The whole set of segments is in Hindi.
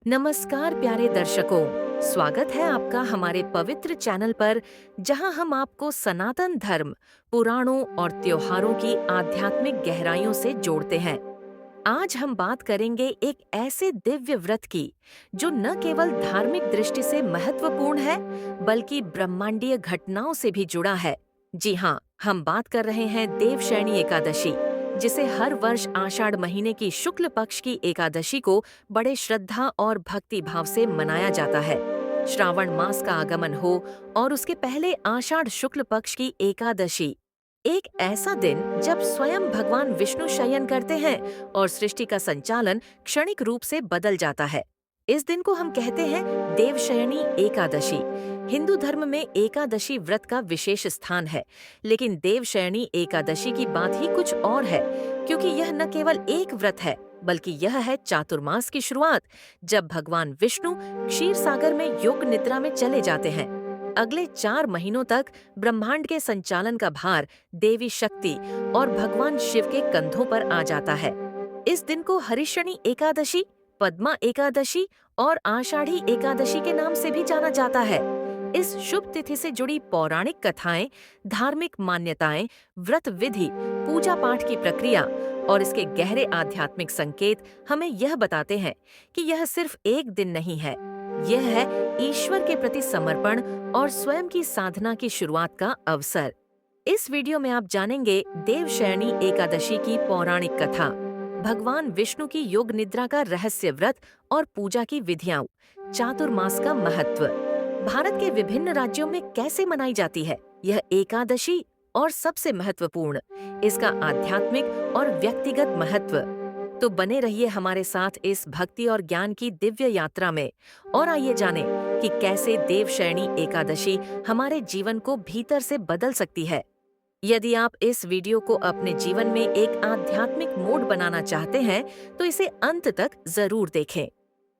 नमस्कार प्यारे दर्शकों, स्वागत है आपका हमारे पवित्र चैनल पर जहां हम आपको सनातन धर्म, पुराणों और त्योहारों की आध्यात्मिक गहराइयों से जोड़ते हैं। आज हम बात करेंगे एक ऐसे दिव्य व्रत की जो न केवल धार्मिक दृष्टि से महत्वपूर्ण है बल्कि ब्रह्मांडीय घटनाओं से भी जुड़ा है। जी हाँ, हम बात कर रहे हैं देवशयनी एकादशी, जिसे हर वर्ष आषाढ़ महीने की शुक्ल पक्ष की एकादशी को बड़े श्रद्धा और भक्ति भाव से मनाया जाता है। श्रावण मास का आगमन हो और उसके पहले आषाढ़ शुक्ल पक्ष की एकादशी, एक ऐसा दिन जब स्वयं भगवान विष्णु शयन करते हैं और सृष्टि का संचालन क्षणिक रूप से बदल जाता है। इस दिन को हम कहते हैं देवशयनी एकादशी। हिंदू धर्म में एकादशी व्रत का विशेष स्थान है, लेकिन देवशयनी एकादशी की बात ही कुछ और है, क्योंकि यह न केवल एक व्रत है बल्कि यह है चातुर्मास की शुरुआत, जब भगवान विष्णु क्षीर सागर में योग निद्रा में चले जाते हैं। अगले 4 महीनों तक ब्रह्मांड के संचालन का भार देवी शक्ति और भगवान शिव के कंधों पर आ जाता है। इस दिन को हरिशनी एकादशी, पद्मा एकादशी और आषाढ़ी एकादशी के नाम से भी जाना जाता है। इस शुभ तिथि से जुड़ी पौराणिक कथाएं, धार्मिक मान्यताएं, व्रत विधि, पूजा पाठ की प्रक्रिया और इसके गहरे आध्यात्मिक संकेत हमें यह बताते हैं कि यह सिर्फ एक दिन नहीं है, यह है ईश्वर के प्रति समर्पण और स्वयं की साधना की शुरुआत का अवसर। इस वीडियो में आप जानेंगे देवशयनी एकादशी की पौराणिक कथा, भगवान विष्णु की योग निद्रा का रहस्य व्रत और पूजा की विधियां, चातुर्मास का महत्व, भारत के विभिन्न राज्यों में कैसे मनाई जाती है यह एकादशी और सबसे महत्वपूर्ण, इसका आध्यात्मिक और व्यक्तिगत महत्व। तो बने रहिए हमारे साथ इस भक्ति और ज्ञान की दिव्य यात्रा में और आइए जानें कि कैसे देवशयनी एकादशी हमारे जीवन को भीतर से बदल सकती है। यदि आप इस वीडियो को अपने जीवन में एक आध्यात्मिक मोड़ बनाना चाहते हैं तो इसे अंत तक जरूर देखें।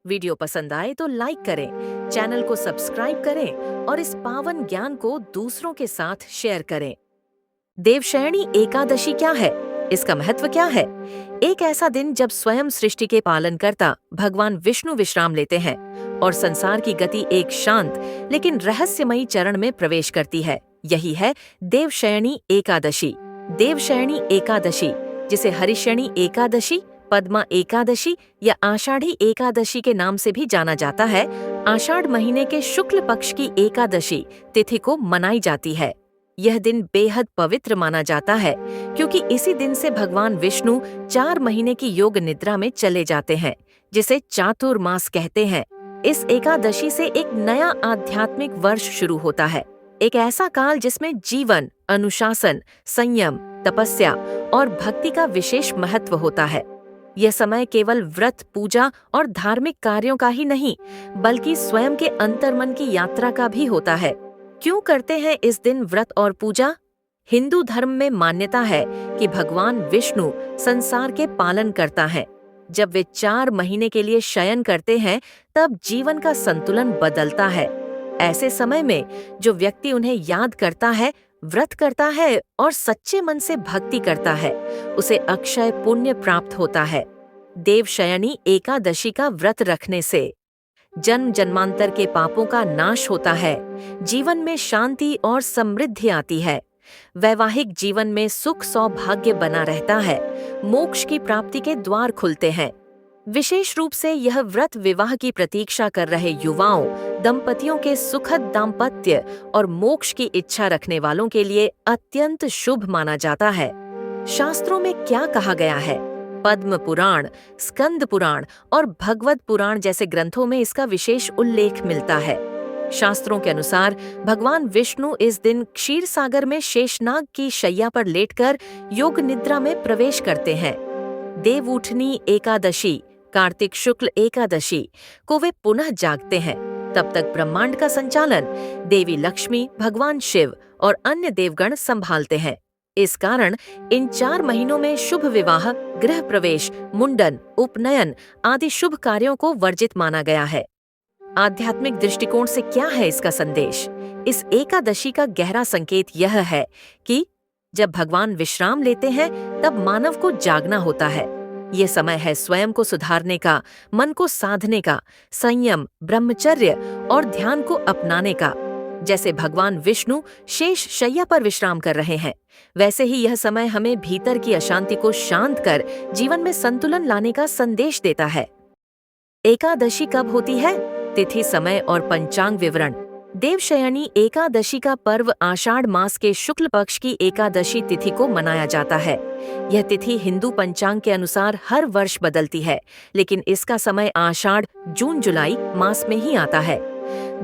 वीडियो पसंद आए तो लाइक करें, चैनल को सब्सक्राइब करें और इस पावन ज्ञान को दूसरों के साथ शेयर करें। देवशयनी एकादशी क्या है? इसका महत्व क्या है? एक ऐसा दिन जब स्वयं सृष्टि के पालनकर्ता भगवान विष्णु विश्राम लेते हैं और संसार की गति एक शांत लेकिन रहस्यमयी चरण में प्रवेश करती है। यही है देवशयनी एकादशी। देवशयनी एकादशी, जिसे हरिशयनी एकादशी, पद्मा एकादशी या आषाढ़ी एकादशी के नाम से भी जाना जाता है, आषाढ़ महीने के शुक्ल पक्ष की एकादशी तिथि को मनाई जाती है। यह दिन बेहद पवित्र माना जाता है क्योंकि इसी दिन से भगवान विष्णु 4 महीने की योग निद्रा में चले जाते हैं, जिसे चातुर्मास कहते हैं। इस एकादशी से एक नया आध्यात्मिक वर्ष शुरू होता है, एक ऐसा काल जिसमें जीवन, अनुशासन, संयम, तपस्या और भक्ति का विशेष महत्व होता है। यह समय केवल व्रत, पूजा और धार्मिक कार्यों का ही नहीं बल्कि स्वयं के अंतर्मन की यात्रा का भी होता है। क्यों करते हैं इस दिन व्रत और पूजा? हिंदू धर्म में मान्यता है कि भगवान विष्णु संसार के पालन करता है। जब वे 4 महीने के लिए शयन करते हैं तब जीवन का संतुलन बदलता है। ऐसे समय में जो व्यक्ति उन्हें याद करता है, व्रत करता है और सच्चे मन से भक्ति करता है, उसे अक्षय पुण्य प्राप्त होता है। देवशयनी एकादशी का व्रत रखने से जन्म जन्मांतर के पापों का नाश होता है, जीवन में शांति और समृद्धि आती है, वैवाहिक जीवन में सुख सौभाग्य बना रहता है, मोक्ष की प्राप्ति के द्वार खुलते हैं। विशेष रूप से यह व्रत विवाह की प्रतीक्षा कर रहे युवाओं, दंपतियों के सुखद दाम्पत्य और मोक्ष की इच्छा रखने वालों के लिए अत्यंत शुभ माना जाता है। शास्त्रों में क्या कहा गया है? पद्म पुराण, स्कंद पुराण और भगवद पुराण जैसे ग्रंथों में इसका विशेष उल्लेख मिलता है। शास्त्रों के अनुसार भगवान विष्णु इस दिन क्षीर सागर में शेषनाग की शैया पर लेटकर योग निद्रा में प्रवेश करते हैं। देवउठनी एकादशी, कार्तिक शुक्ल एकादशी को वे पुनः जागते हैं। तब तक ब्रह्मांड का संचालन देवी लक्ष्मी, भगवान शिव और अन्य देवगण संभालते हैं। इस कारण इन 4 महीनों में शुभ विवाह, गृह प्रवेश, मुंडन, उपनयन आदि शुभ कार्यों को वर्जित माना गया है। आध्यात्मिक दृष्टिकोण से क्या है इसका संदेश? इस एकादशी का गहरा संकेत यह है कि जब भगवान विश्राम लेते हैं तब मानव को जागना होता है। ये समय है स्वयं को सुधारने का, मन को साधने का, संयम, ब्रह्मचर्य और ध्यान को अपनाने का। जैसे भगवान विष्णु शेष शैया पर विश्राम कर रहे हैं, वैसे ही यह समय हमें भीतर की अशांति को शांत कर जीवन में संतुलन लाने का संदेश देता है। एकादशी कब होती है? तिथि, समय और पंचांग विवरण। देवशयनी एकादशी का पर्व आषाढ़ मास के शुक्ल पक्ष की एकादशी तिथि को मनाया जाता है। यह तिथि हिंदू पंचांग के अनुसार हर वर्ष बदलती है, लेकिन इसका समय आषाढ़, जून, जुलाई मास में ही आता है।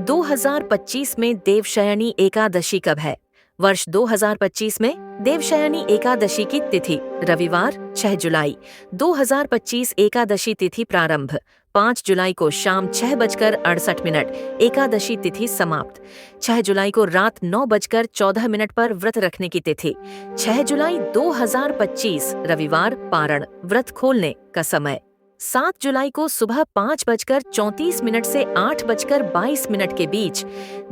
2025 में देवशयनी एकादशी कब है? वर्ष 2025 में देवशयनी एकादशी की तिथि रविवार 6 जुलाई। 2025 एकादशी तिथि प्रारंभ 5 जुलाई को शाम 6:68, एकादशी तिथि समाप्त। 6 जुलाई को रात 9:14 पर व्रत रखने की तिथि। 6 जुलाई 2025 रविवार पारण, व्रत खोलने का समय। 7 जुलाई को सुबह 5:34 से 8:22 के बीच।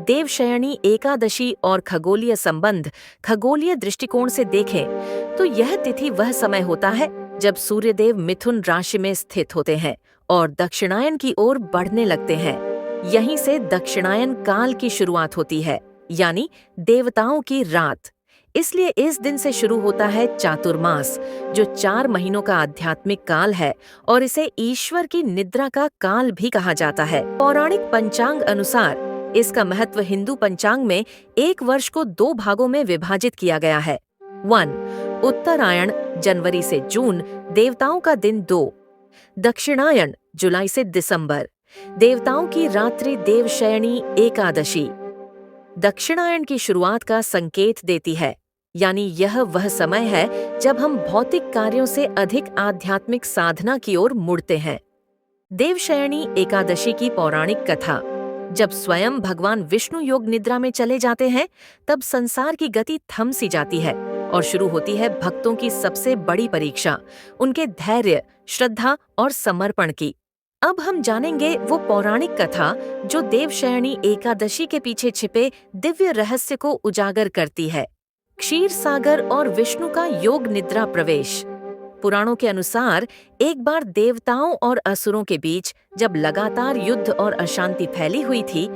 देवशयनी एकादशी और खगोलीय संबंध खगोलीय दृष्टिकोण से देखें तो यह तिथि वह समय होता है जब सूर्यदेव मिथुन राशि में स्थित होते हैं और दक्षिणायन की ओर बढ़ने लगते हैं। यहीं से दक्षिणायन काल की शुरुआत होती है, यानी देवताओं की रात। इसलिए इस दिन से शुरू होता है चातुर्मास, जो 4 महीनों का आध्यात्मिक काल है और इसे ईश्वर की निद्रा का काल भी कहा जाता है। पौराणिक पंचांग अनुसार इसका महत्व हिंदू पंचांग में एक वर्ष को 2 भागों में विभाजित किया गया है। 1. उत्तरायण जनवरी से जून, देवताओं का दिन 2। दक्षिणायन जुलाई से दिसंबर, देवताओं की रात्रि देवशयनी एकादशी दक्षिणायन की शुरुआत का संकेत देती है, यानी यह वह समय है जब हम भौतिक कार्यों से अधिक आध्यात्मिक साधना की ओर मुड़ते हैं। देवशयनी एकादशी की पौराणिक कथा। जब स्वयं भगवान विष्णु योग निद्रा में चले जाते हैं, तब संसार की गति थम सी जाती है और शुरू होती है भक्तों की सबसे बड़ी परीक्षा, उनके धैर्य, श्रद्धा और समर्पण की। अब हम जानेंगे वो पौराणिक कथा जो देवशयनी एकादशी के पीछे छिपे दिव्य रहस्य को उजागर करती है। क्षीर सागर और विष्णु का योग निद्रा प्रवेश। पुराणों के अनुसार एक बार देवताओं और असुरों के बीच जब लगातार युद्ध और अशांति फैली हुई थी,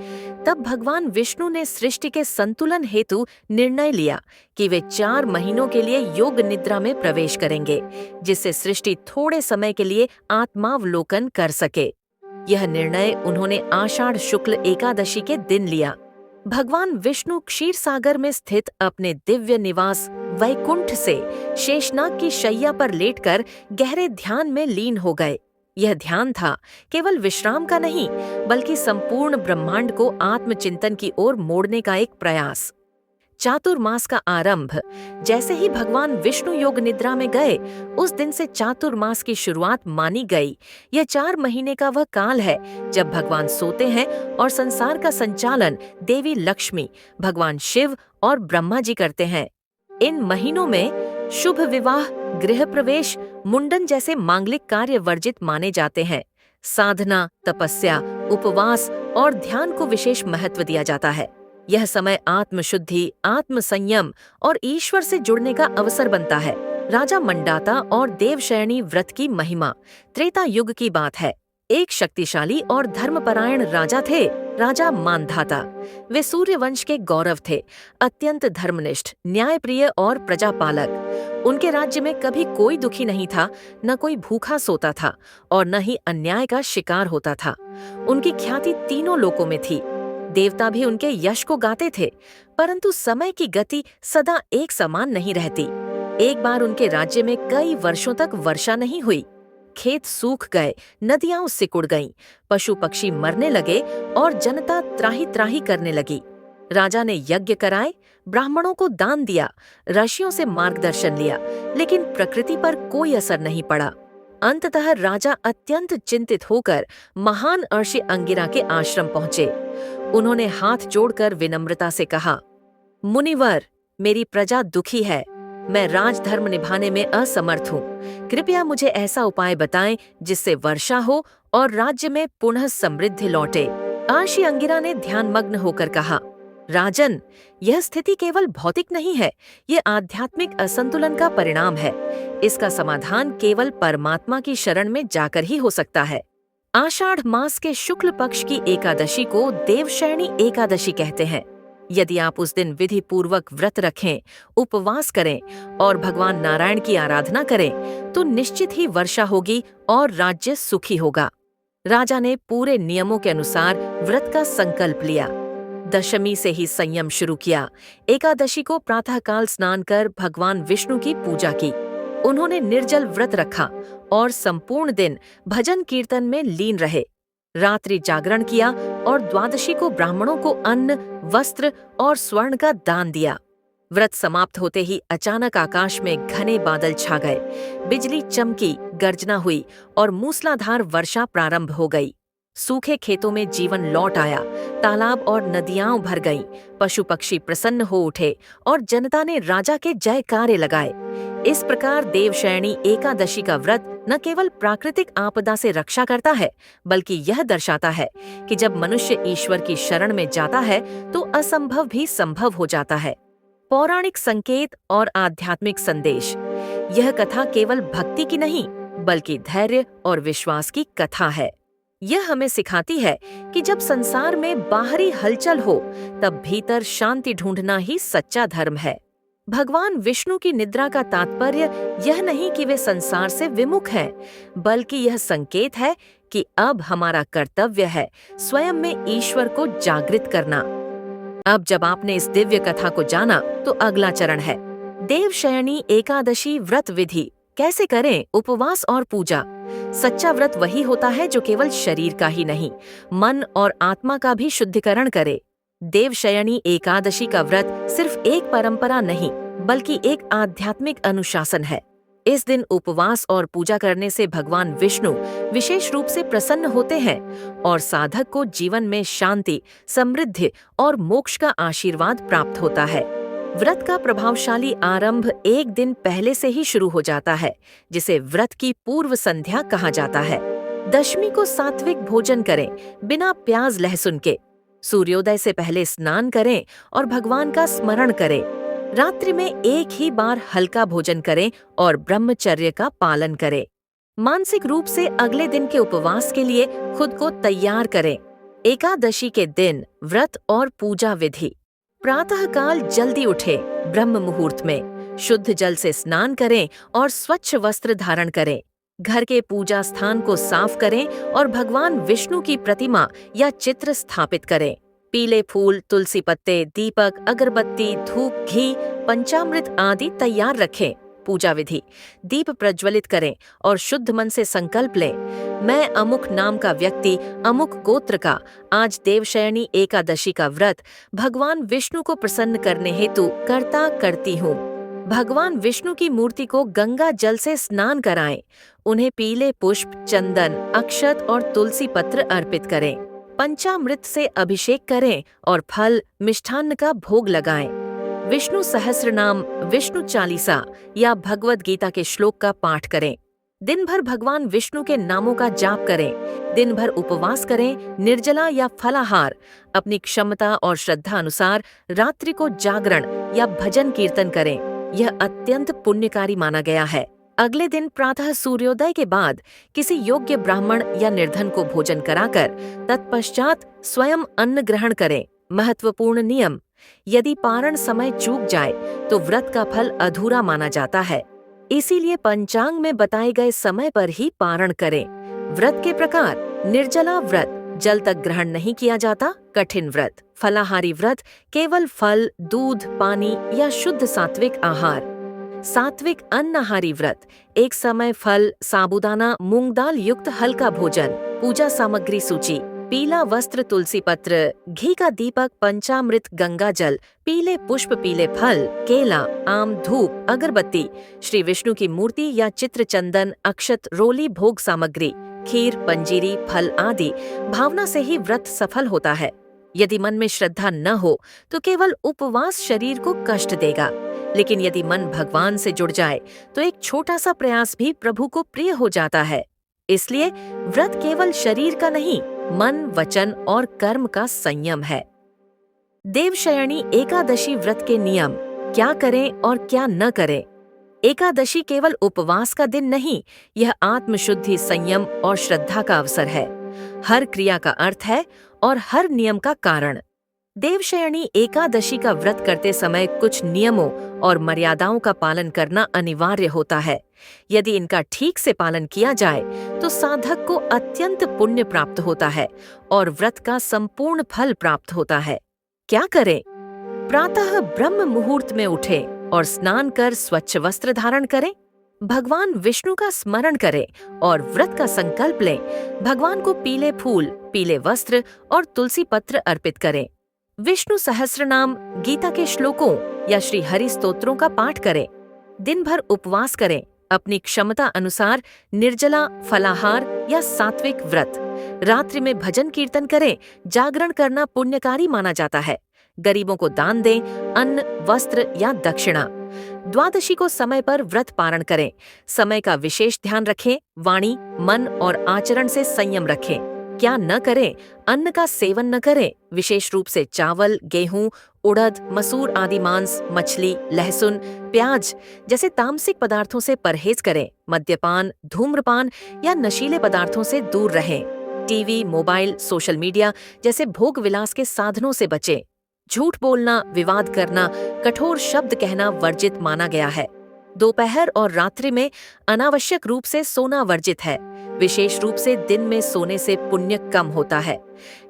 तब भगवान विष्णु ने सृष्टि के संतुलन हेतु निर्णय लिया कि वे 4 महीनों के लिए योग निद्रा में प्रवेश करेंगे, जिससे सृष्टि थोड़े समय के लिए आत्मावलोकन कर सके। यह निर्णय उन्होंने आषाढ़ शुक्ल एकादशी के दिन लिया। भगवान विष्णु क्षीर सागर में स्थित अपने दिव्य निवास वैकुंठ से शेषनाग की शैया पर लेटकर गहरे ध्यान में लीन हो गए। यह ध्यान था केवल विश्राम का नहीं, बल्कि संपूर्ण ब्रह्मांड को आत्मचिंतन की ओर मोड़ने का एक प्रयास। चातुर्मास का आरंभ। जैसे ही भगवान विष्णु योग निद्रा में गए, उस दिन से चातुर्मास की शुरुआत मानी गई। यह 4 महीने का वह काल है जब भगवान सोते हैं और संसार का संचालन देवी लक्ष्मी, भगवान शिव और ब्रह्मा जी करते हैं। इन महीनों में शुभ विवाह, गृह प्रवेश, मुंडन जैसे मांगलिक कार्य वर्जित माने जाते हैं। साधना, तपस्या, उपवास और ध्यान को विशेष महत्व दिया जाता है। यह समय आत्मशुद्धि, आत्मसंयम और ईश्वर से जुड़ने का अवसर बनता है। राजा मंडाता और देवशयनी व्रत की महिमा। त्रेता युग की बात है। एक शक्तिशाली और धर्मपरायण राजा थे, राजा मानधाता। वे सूर्यवंश के गौरव थे, अत्यंत धर्मनिष्ठ, न्यायप्रिय और प्रजापालक। उनके राज्य में कभी कोई दुखी नहीं था, न कोई भूखा सोता था और न ही अन्याय का शिकार होता था। उनकी ख्याति तीनों लोकों में थी। देवता भी उनके यश को गाते थे, परंतु समय की गति सदा एक समान नहीं रहती। एक बार उनके राज्य में कई वर्षों तक वर्षा नहीं हुई। खेत सूख गए, नदियां सिकुड़ गईं, पशु पक्षी मरने लगे और जनता त्राही त्राही करने लगी। राजा ने यज्ञ कराए, ब्राह्मणों को दान दिया, ऋषियों से मार्गदर्शन लिया, लेकिन प्रकृति पर कोई असर नहीं पड़ा। अंततः राजा अत्यंत चिंतित होकर महान ऋषि अंगिरा के आश्रम पहुंचे। उन्होंने हाथ जोड़कर विनम्रता से कहा, मुनिवर, मेरी प्रजा दुखी है, मैं राजधर्म निभाने में असमर्थ हूँ। कृपया मुझे ऐसा उपाय बताएं जिससे वर्षा हो और राज्य में पुनः समृद्धि लौटे। ऋषि अंगिरा ने ध्यानमग्न होकर कहा, राजन, यह स्थिति केवल भौतिक नहीं है, ये आध्यात्मिक असंतुलन का परिणाम है। इसका समाधान केवल परमात्मा की शरण में जाकर ही हो सकता है। आषाढ़ मास के शुक्ल पक्ष की एकादशी को देवशयनी एकादशी कहते हैं। यदि आप उस दिन विधि पूर्वक व्रत रखें, उपवास करें और भगवान नारायण की आराधना करें, तो निश्चित ही वर्षा होगी और राज्य सुखी होगा। राजा ने पूरे नियमों के अनुसार व्रत का संकल्प लिया। दशमी से ही संयम शुरू किया। एकादशी को प्रातःकाल स्नान कर भगवान विष्णु की पूजा की। उन्होंने निर्जल व्रत रखा और संपूर्ण दिन भजन कीर्तन में लीन रहे। रात्रि जागरण किया और द्वादशी को ब्राह्मणों को अन्न, वस्त्र और स्वर्ण का दान दिया। व्रत समाप्त होते ही अचानक आकाश में घने बादल छा गए। बिजली चमकी, गर्जना हुई और मूसलाधार वर्षा प्रारंभ हो गई। सूखे खेतों में जीवन लौट आया, तालाब और नदियां भर गईं, पशु पक्षी प्रसन्न हो उठे और जनता ने राजा के जयकारे लगाए। इस प्रकार देवशयनी एकादशी का व्रत न केवल प्राकृतिक आपदा से रक्षा करता है, बल्कि यह दर्शाता है कि जब मनुष्य ईश्वर की शरण में जाता है तो असंभव भी संभव हो जाता है। पौराणिक संकेत और आध्यात्मिक संदेश। यह कथा केवल भक्ति की नहीं, बल्कि धैर्य और विश्वास की कथा है। यह हमें सिखाती है कि जब संसार में बाहरी हलचल हो, तब भीतर शांति ढूंढना ही सच्चा धर्म है। भगवान विष्णु की निद्रा का तात्पर्य यह नहीं कि वे संसार से विमुख हैं, बल्कि यह संकेत है कि अब हमारा कर्तव्य है स्वयं में ईश्वर को जागृत करना। अब जब आपने इस दिव्य कथा को जाना, तो अगला चरण है देवशयनी एकादशी व्रत विधि। कैसे करें उपवास और पूजा? सच्चा व्रत वही होता है जो केवल शरीर का ही नहीं, मन और आत्मा का भी शुद्धिकरण करे। देवशयनी एकादशी का व्रत सिर्फ एक परंपरा नहीं, बल्कि एक आध्यात्मिक अनुशासन है। इस दिन उपवास और पूजा करने से भगवान विष्णु विशेष रूप से प्रसन्न होते हैं और साधक को जीवन में शांति, समृद्धि और मोक्ष का आशीर्वाद प्राप्त होता है। व्रत का प्रभावशाली आरंभ एक दिन पहले से ही शुरू हो जाता है, जिसे व्रत की पूर्व संध्या कहा जाता है। दशमी को सात्विक भोजन करें, बिना प्याज लहसुन के। सूर्योदय से पहले स्नान करें और भगवान का स्मरण करें। रात्रि में एक ही बार हल्का भोजन करें और ब्रह्मचर्य का पालन करें। मानसिक रूप से अगले दिन के उपवास के लिए खुद को तैयार करें। एकादशी के दिन व्रत और पूजा विधि। प्रातःकाल जल्दी उठे, ब्रह्म मुहूर्त में शुद्ध जल से स्नान करें और स्वच्छ वस्त्र धारण करें। घर के पूजा स्थान को साफ करें और भगवान विष्णु की प्रतिमा या चित्र स्थापित करें। पीले फूल, तुलसी पत्ते, दीपक, अगरबत्ती, धूप, घी, पंचामृत आदि तैयार रखें। पूजा विधि। दीप प्रज्वलित करें और शुद्ध मन से संकल्प लें, मैं अमुक नाम का व्यक्ति, अमुक गोत्र का, आज देवशयनी एकादशी का व्रत भगवान विष्णु को प्रसन्न करने हेतु करता करती हूँ। भगवान विष्णु की मूर्ति को गंगा जल से स्नान कराएं। उन्हें पीले पुष्प, चंदन, अक्षत और तुलसी पत्र अर्पित करें। पंचामृत से अभिषेक करें और फल, मिष्ठान्न का भोग लगाएं। विष्णु सहस्रनाम, विष्णु चालीसा या भगवद गीता के श्लोक का पाठ करें। दिन भर भगवान विष्णु के नामों का जाप करें। दिन भर उपवास करें, निर्जला या फलाहार। अपनी क्षमता और श्रद्धा अनुसार रात्रि को जागरण या भजन कीर्तन करें। यह अत्यंत पुण्यकारी माना गया है। अगले दिन प्रातः सूर्योदय के बाद किसी योग्य ब्राह्मण या निर्धन को भोजन कराकर तत्पश्चात स्वयं अन्न ग्रहण करें। महत्वपूर्ण नियम। यदि पारण समय चूक जाए तो व्रत का फल अधूरा माना जाता है। इसीलिए पंचांग में बताए गए समय पर ही पारण करें। व्रत के प्रकार। निर्जला व्रत, जल तक ग्रहण नहीं किया जाता। कठिन व्रत। फलाहारी व्रत, केवल फल, दूध, पानी या शुद्ध सात्विक आहार। सात्विक अन्नहारी व्रत, एक समय फल, साबूदाना, मूंग दाल युक्त हल्का भोजन। पूजा सामग्री सूची। पीला वस्त्र, तुलसी पत्र, घी का दीपक, पंचामृत, गंगा जल, पीले पुष्प, पीले फल, केला, आम, धूप, अगरबत्ती, श्री विष्णु की मूर्ति या चित्र, चंदन, अक्षत, रोली, भोग सामग्री, खीर, पंजीरी, फल आदि। भावना से ही व्रत सफल होता है। यदि मन में श्रद्धा न हो तो केवल उपवास शरीर को कष्ट देगा, लेकिन यदि मन भगवान से जुड़ जाए तो एक छोटा सा प्रयास भी प्रभु को प्रिय हो जाता है। इसलिए व्रत केवल शरीर का नहीं, मन, वचन और कर्म का संयम है। देवशयनी एकादशी व्रत के नियम, क्या करें और क्या न करें। एकादशी केवल उपवास का दिन नहीं, यह आत्मशुद्धि, संयम और श्रद्धा का अवसर है। हर क्रिया का अर्थ है और हर नियम का कारण। देवशयनी एकादशी का व्रत करते समय कुछ नियमों और मर्यादाओं का पालन करना अनिवार्य होता है। यदि इनका ठीक से पालन किया जाए तो साधक को अत्यंत पुण्य प्राप्त होता है और व्रत का संपूर्ण फल प्राप्त होता है। क्या करें? प्रातः ब्रह्म मुहूर्त में उठें और स्नान कर स्वच्छ वस्त्र धारण करें। भगवान विष्णु का स्मरण करें और व्रत का संकल्प लें। भगवान को पीले फूल, पीले वस्त्र और तुलसी पत्र अर्पित करें। विष्णु सहस्रनाम, गीता के श्लोकों या श्री हरि स्तोत्रों का पाठ करें। दिन भर उपवास करें। अपनी क्षमता अनुसार निर्जला, फलाहार या सात्विक व्रत। रात्रि में भजन कीर्तन करें। जागरण करना पुण्यकारी माना जाता है। गरीबों को दान दें, अन्न, वस्त्र या दक्षिणा। द्वादशी को समय पर व्रत पारण करें। समय का विशेष ध्यान रखें। वाणी, मन और आचरण से संयम रखें। क्या न करें? अन्न का सेवन न करें, विशेष रूप से चावल, गेहूं, उड़द, मसूर आदि मांस, मछली, लहसुन, प्याज जैसे तामसिक पदार्थों से परहेज करें। मद्यपान, धूम्रपान या नशीले पदार्थों से दूर रहें। टीवी, मोबाइल, सोशल मीडिया जैसे भोग विलास के साधनों से बचें। झूठ बोलना, विवाद करना, कठोर शब्द कहना वर्जित माना गया है। दोपहर और रात्रि में अनावश्यक रूप से सोना वर्जित है। विशेष रूप से दिन में सोने से पुण्य कम होता है।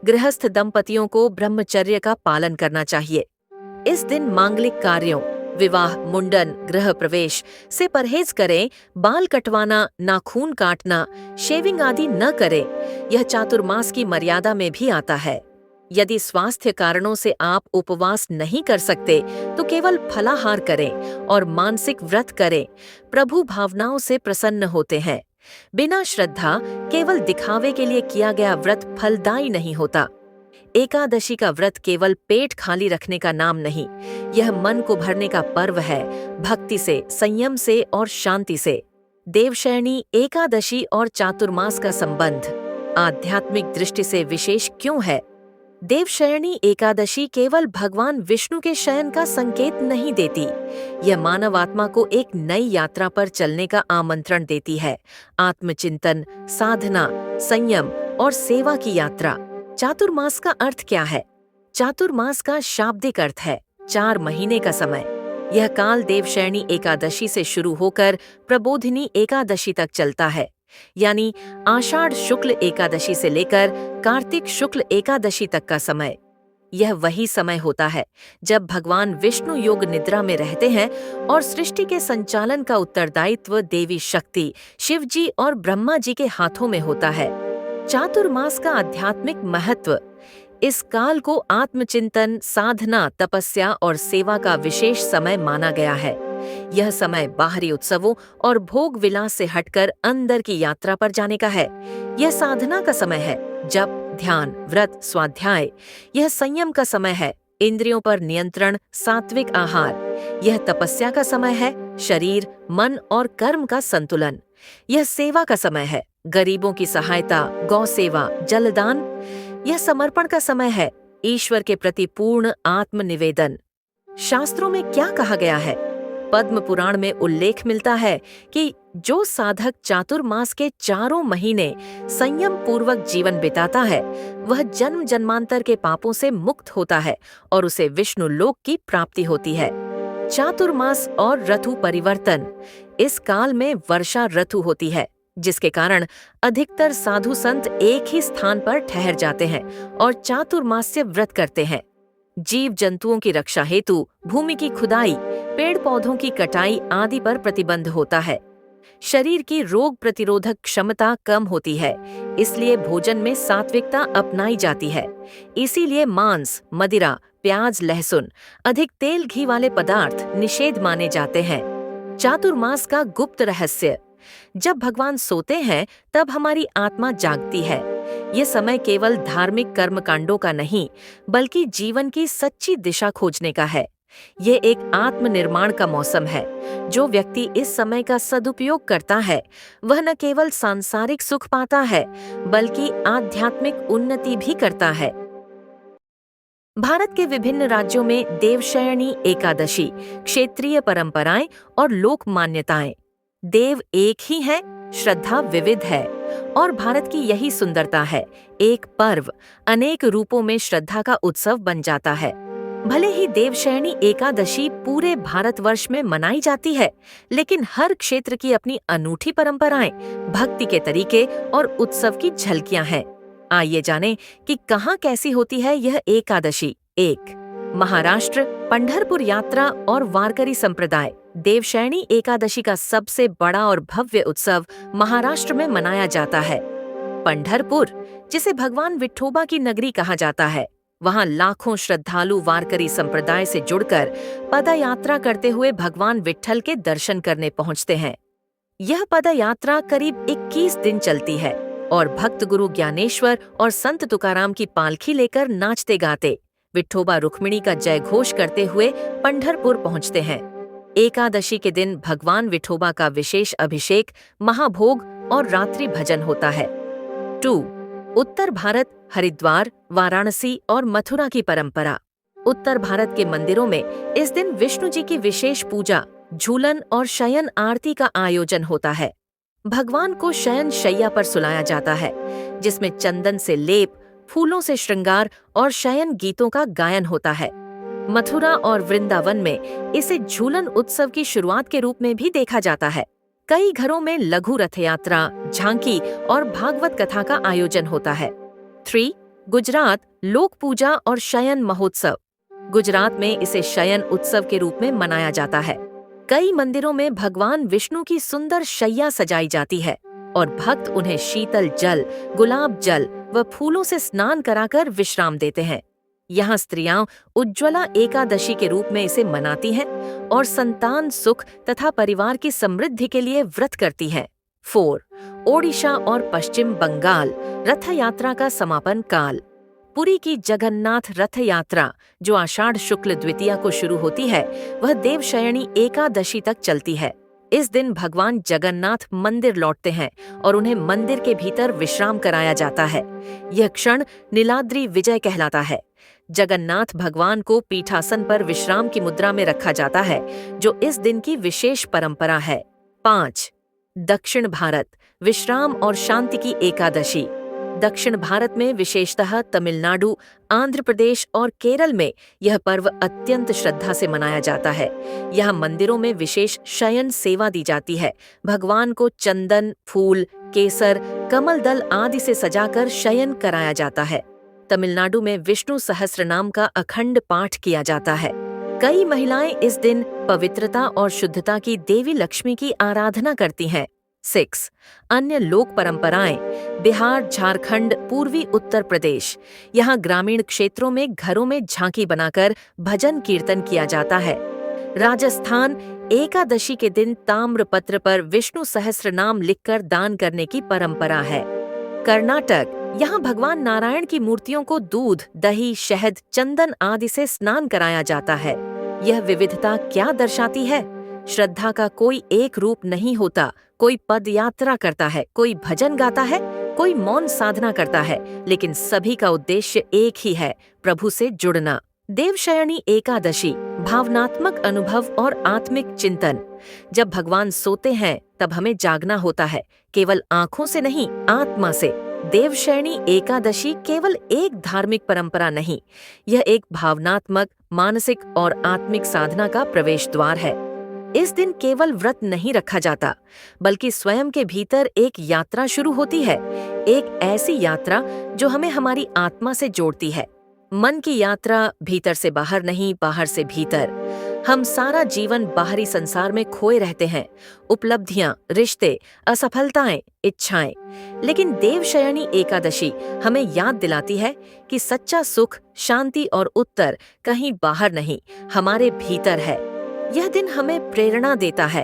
गृहस्थ दंपतियों को ब्रह्मचर्य का पालन करना चाहिए। इस दिन मांगलिक कार्यों, विवाह, मुंडन, गृह प्रवेश से परहेज करें। बाल कटवाना, नाखून काटना, शेविंग आदि न करें। यह चातुर्मास की मर्यादा में भी आता है। यदि स्वास्थ्य कारणों से आप उपवास नहीं कर सकते तो केवल फलाहार करें और मानसिक व्रत करें। प्रभु भावनाओं से प्रसन्न होते हैं। बिना श्रद्धा, केवल दिखावे के लिए किया गया व्रत फलदायी नहीं होता। एकादशी का व्रत केवल पेट खाली रखने का नाम नहीं, यह मन को भरने का पर्व है, भक्ति से, संयम से और शांति से। देवशयनी एकादशी और चातुर्मास का संबंध आध्यात्मिक दृष्टि से विशेष क्यों है? देवशयनी एकादशी केवल भगवान विष्णु के शयन का संकेत नहीं देती, यह मानव आत्मा को एक नई यात्रा पर चलने का आमंत्रण देती है। आत्मचिंतन, साधना, संयम और सेवा की यात्रा। चातुर्मास का अर्थ क्या है? चातुर्मास का शाब्दिक अर्थ है 4 महीने का समय। यह काल देवशयनी एकादशी से शुरू होकर प्रबोधिनी एकादशी तक चलता है, यानी आषाढ़ शुक्ल एकादशी से लेकर कार्तिक शुक्ल एकादशी तक का समय। यह वही समय होता है जब भगवान विष्णु योग निद्रा में रहते हैं और सृष्टि के संचालन का उत्तरदायित्व देवी शक्ति, शिवजी और ब्रह्मा जी के हाथों में होता है। चातुर्मास का आध्यात्मिक महत्व। इस काल को आत्मचिंतन, साधना, तपस्या और सेवा का विशेष समय माना गया है। यह समय बाहरी उत्सवों और भोग विलास से हटकर अंदर की यात्रा पर जाने का है। यह साधना का समय है, जप, ध्यान, व्रत, स्वाध्याय। यह संयम का समय है, इंद्रियों पर नियंत्रण, सात्विक आहार। यह तपस्या का समय है, शरीर, मन और कर्म का संतुलन। यह सेवा का समय है, गरीबों की सहायता, गौ सेवा, जलदान। यह समर्पण का समय है, ईश्वर के प्रति पूर्ण आत्मनिवेदन। शास्त्रों में क्या कहा गया है? पद्म पुराण में उल्लेख मिलता है कि जो साधक चातुर्मास के 4 महीने संयम पूर्वक जीवन बिताता है, वह जन्म जन्मांतर के पापों से मुक्त होता है और उसे विष्णु लोक की प्राप्ति होती है। चातुर्मास और ऋतु परिवर्तन। इस काल में वर्षा ऋतु होती है, जिसके कारण अधिकतर साधु संत एक ही स्थान पर ठहर जाते हैं और चातुर्मास्य व्रत करते हैं। जीव जंतुओं की रक्षा हेतु भूमि की खुदाई, पेड़ पौधों की कटाई आदि पर प्रतिबंध होता है। शरीर की रोग प्रतिरोधक क्षमता कम होती है, इसलिए भोजन में सात्विकता अपनाई जाती है। इसीलिए मांस, मदिरा, प्याज, लहसुन, अधिक तेल घी वाले पदार्थ निषेध माने जाते हैं। चातुर्मास का गुप्त रहस्य। जब भगवान सोते हैं तब हमारी आत्मा जागती है। ये समय केवल धार्मिक कर्मकांडों का नहीं, बल्कि जीवन की सच्ची दिशा खोजने का है। ये एक आत्मनिर्माण का मौसम है। जो व्यक्ति इस समय का सदुपयोग करता है, वह न केवल सांसारिक सुख पाता है, बल्कि आध्यात्मिक उन्नति भी करता है। भारत के विभिन्न राज्यों में देवशयनी एकादशी, क्षेत्रीय परंपराएं और लोक मान्यताएं। देव एक ही है, श्रद्धा विविध है, और भारत की यही सुंदरता है। एक पर्व अनेक रूपों में श्रद्धा का उत्सव बन जाता है। भले ही देवशयनी एकादशी पूरे भारतवर्ष में मनाई जाती है, लेकिन हर क्षेत्र की अपनी अनूठी परंपराएं, भक्ति के तरीके और उत्सव की झलकियां हैं। आइए जानें कि कहाँ कैसी होती है यह एकादशी। 1. महाराष्ट्र, पंढरपुर यात्रा और वारकरी संप्रदाय। देवशयनी एकादशी का सबसे बड़ा और भव्य उत्सव महाराष्ट्र में मनाया जाता है। पंढरपुर, जिसे भगवान विठोबा की नगरी कहा जाता है, वहां लाखों श्रद्धालु वारकरी संप्रदाय से जुड़कर पदयात्रा करते हुए भगवान विट्ठल के दर्शन करने पहुंचते हैं। यह पदयात्रा करीब 21 दिन चलती है और भक्त गुरु ज्ञानेश्वर और संत तुकाराम की पालकी लेकर नाचते गाते विठोबा रुक्मिणी का जय घोष करते हुए पंढरपुर पहुंचते हैं। एकादशी के दिन भगवान विठोबा का विशेष अभिषेक, महाभोग और रात्रि भजन होता है। 2. उत्तर भारत, हरिद्वार, वाराणसी और मथुरा की परंपरा। उत्तर भारत के मंदिरों में इस दिन विष्णु जी की विशेष पूजा, झूलन और शयन आरती का आयोजन होता है। भगवान को शयन शैया पर सुलाया जाता है, जिसमें चंदन से लेप, फूलों से श्रृंगार और शयन गीतों का गायन होता है। मथुरा और वृंदावन में इसे झूलन उत्सव की शुरुआत के रूप में भी देखा जाता है। कई घरों में लघु रथ यात्रा, झांकी और भागवत कथा का आयोजन होता है। 3. गुजरात, लोक पूजा और शयन महोत्सव। गुजरात में इसे शयन उत्सव के रूप में मनाया जाता है। कई मंदिरों में भगवान विष्णु की सुंदर शैया सजाई जाती है और भक्त उन्हें शीतल जल, गुलाब जल व फूलों से स्नान कराकर विश्राम देते हैं। यहाँ स्त्रियां उज्ज्वला एकादशी के रूप में इसे मनाती हैं और संतान सुख तथा परिवार की समृद्धि के लिए व्रत करती हैं। 4. ओडिशा और पश्चिम बंगाल, रथ यात्रा का समापन काल। पुरी की जगन्नाथ रथ यात्रा, जो आषाढ़ शुक्ल द्वितीया को शुरू होती है, वह देवशयनी एकादशी तक चलती है। इस दिन भगवान जगन्नाथ मंदिर लौटते हैं और उन्हें मंदिर के भीतर विश्राम कराया जाता है। यह क्षण नीलाद्री विजय कहलाता है। जगन्नाथ भगवान को पीठासन पर विश्राम की मुद्रा में रखा जाता है, जो इस दिन की विशेष परंपरा है। 5. दक्षिण भारत, विश्राम और शांति की एकादशी। दक्षिण भारत में विशेषतः तमिलनाडु, आंध्र प्रदेश और केरल में यह पर्व अत्यंत श्रद्धा से मनाया जाता है। यहाँ मंदिरों में विशेष शयन सेवा दी जाती है। भगवान को चंदन, फूल, केसर, कमल दल आदि से सजाकर शयन कराया जाता है। तमिलनाडु में विष्णु सहस्रनाम का अखंड पाठ किया जाता है। कई महिलाएं इस दिन पवित्रता और शुद्धता की देवी लक्ष्मी की आराधना करती हैं। 6. अन्य लोक परंपराएं। बिहार, झारखंड, पूर्वी उत्तर प्रदेश। यहाँ ग्रामीण क्षेत्रों में घरों में झांकी बनाकर भजन कीर्तन किया जाता है। राजस्थान, एकादशी के दिन ताम्रपत्र पर विष्णु सहस्रनाम लिखकर दान करने की परंपरा है। कर्नाटक, यहाँ भगवान नारायण की मूर्तियों को दूध, दही, शहद, चंदन आदि से स्नान कराया जाता है। यह विविधता क्या दर्शाती है? श्रद्धा का कोई एक रूप नहीं होता। कोई पद यात्रा करता है, कोई भजन गाता है, कोई मौन साधना करता है, लेकिन सभी का उद्देश्य एक ही है, प्रभु से जुड़ना। देवशयनी एकादशी, भावनात्मक अनुभव और आत्मिक चिंतन। जब भगवान सोते हैं तब हमें जागना होता है, केवल आंखों से नहीं, आत्मा से। देवशयनी एकादशी केवल एक धार्मिक परंपरा नहीं, यह एक भावनात्मक, मानसिक और आत्मिक साधना का प्रवेश द्वार है। इस दिन केवल व्रत नहीं रखा जाता, बल्कि स्वयं के भीतर एक यात्रा शुरू होती है। एक ऐसी यात्रा जो हमें हमारी आत्मा से जोड़ती है। मन की यात्रा भीतर से बाहर नहीं, बाहर से भीतर। हम सारा जीवन बाहरी संसार में खोए रहते हैं, उपलब्धियां, रिश्ते, असफलताएं, इच्छाएं। लेकिन देवशयनी एकादशी हमें याद दिलाती है कि सच्चा सुख, शांति और उत्तर कहीं बाहर नहीं, हमारे भीतर है। यह दिन हमें प्रेरणा देता है,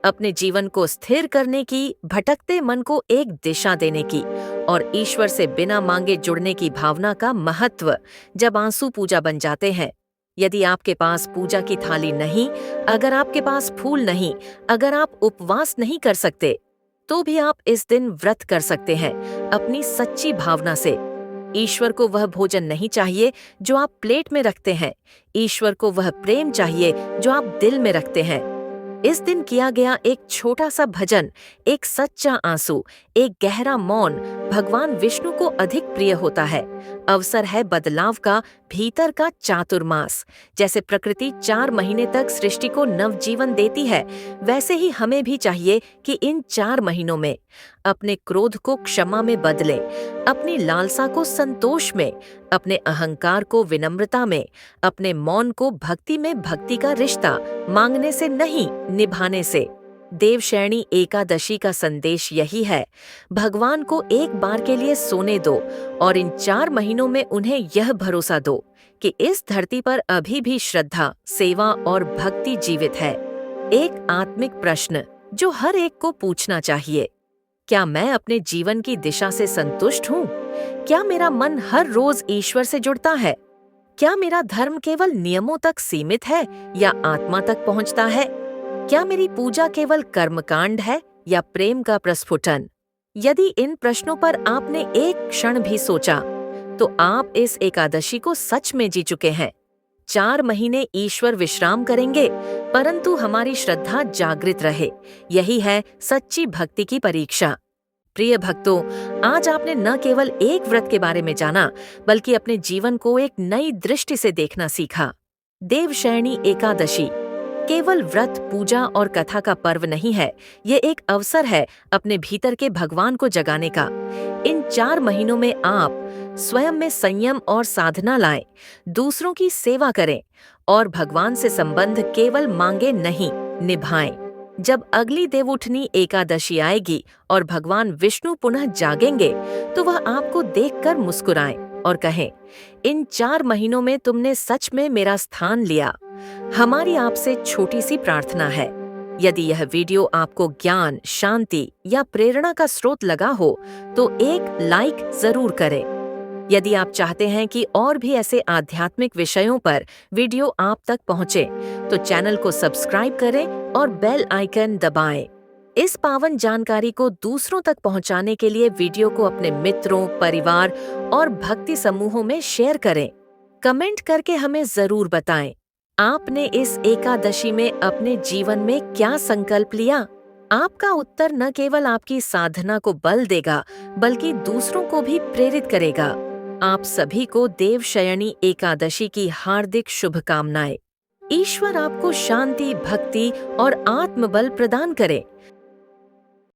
अपने जीवन को स्थिर करने की, भटकते मन को एक दिशा देने की और ईश्वर से बिना मांगे जुड़ने की भावना का महत्व। जब आंसू पूजा बन जाते हैं, यदि आपके पास पूजा की थाली नहीं, अगर आपके पास फूल नहीं, अगर आप उपवास नहीं कर सकते, तो भी आप इस दिन व्रत कर सकते हैं अपनी सच्ची भावना से। ईश्वर को वह भोजन नहीं चाहिए जो आप प्लेट में रखते हैं। ईश्वर को वह प्रेम चाहिए जो आप दिल में रखते हैं। इस दिन किया गया एक छोटा सा भजन, एक सच्चा आंसू, एक गहरा मौन भगवान विष्णु को अधिक प्रिय होता है। अवसर है बदलाव का, भीतर का चातुर्मास। जैसे प्रकृति 4 महीने तक सृष्टि को नवजीवन देती है, वैसे ही हमें भी चाहिए कि इन 4 महीनों में अपने क्रोध को क्षमा में बदलें, अपनी लालसा को संतोष में, अपने अहंकार को विनम्रता में, अपने मौन को भक्ति में, भक्ति का रिश्ता मांगने से नहीं, निभाने से। देवशयनी एकादशी का संदेश यही है, भगवान को एक बार के लिए सोने दो और इन 4 महीनों में उन्हें यह भरोसा दो कि इस धरती पर अभी भी श्रद्धा, सेवा और भक्ति जीवित है। एक आत्मिक प्रश्न जो हर एक को पूछना चाहिए, क्या मैं अपने जीवन की दिशा से संतुष्ट हूँ? क्या मेरा मन हर रोज ईश्वर से जुड़ता है? क्या मेरा धर्म केवल नियमों तक सीमित है या आत्मा तक पहुँचता है? क्या मेरी पूजा केवल कर्मकांड है या प्रेम का प्रस्फुटन? यदि इन प्रश्नों पर आपने एक क्षण भी सोचा, तो आप इस एकादशी को सच में जी चुके हैं। 4 महीने ईश्वर विश्राम करेंगे, परंतु हमारी श्रद्धा जागृत रहे। यही है सच्ची भक्ति की परीक्षा। प्रिय भक्तों, आज आपने न केवल एक व्रत के बारे में जाना, बल्कि अपने जीवन को एक नई दृष्टि से देखना सीखा। देवशयनी एकादशी केवल व्रत, पूजा और कथा का पर्व नहीं है, ये एक अवसर है अपने भीतर के भगवान को जगाने का। इन 4 महीनों में आप स्वयं में संयम और साधना लाएं, दूसरों की सेवा करें और भगवान से संबंध केवल मांगे नहीं, निभाएं। जब अगली देवउठनी एकादशी आएगी और भगवान विष्णु पुनः जागेंगे, तो वह आपको देखकर मुस्कुराएं और कहें, इन 4 महीनों में तुमने सच में मेरा स्थान लिया। हमारी आपसे छोटी सी प्रार्थना है, यदि यह वीडियो आपको ज्ञान, शांति या प्रेरणा का स्रोत लगा हो, तो एक लाइक जरूर करें। यदि आप चाहते हैं कि और भी ऐसे आध्यात्मिक विषयों पर वीडियो आप तक पहुंचे, तो चैनल को सब्सक्राइब करें और बेल आइकन दबाएं। इस पावन जानकारी को दूसरों तक पहुंचाने के लिए वीडियो को अपने मित्रों, परिवार और भक्ति समूहों में शेयर करें। कमेंट करके हमें जरूर बताएं, आपने इस एकादशी में अपने जीवन में क्या संकल्प लिया? आपका उत्तर न केवल आपकी साधना को बल देगा, बल्कि दूसरों को भी प्रेरित करेगा। आप सभी को देवशयनी एकादशी की हार्दिक शुभकामनाएं। ईश्वर आपको शांति, भक्ति और आत्मबल प्रदान करे।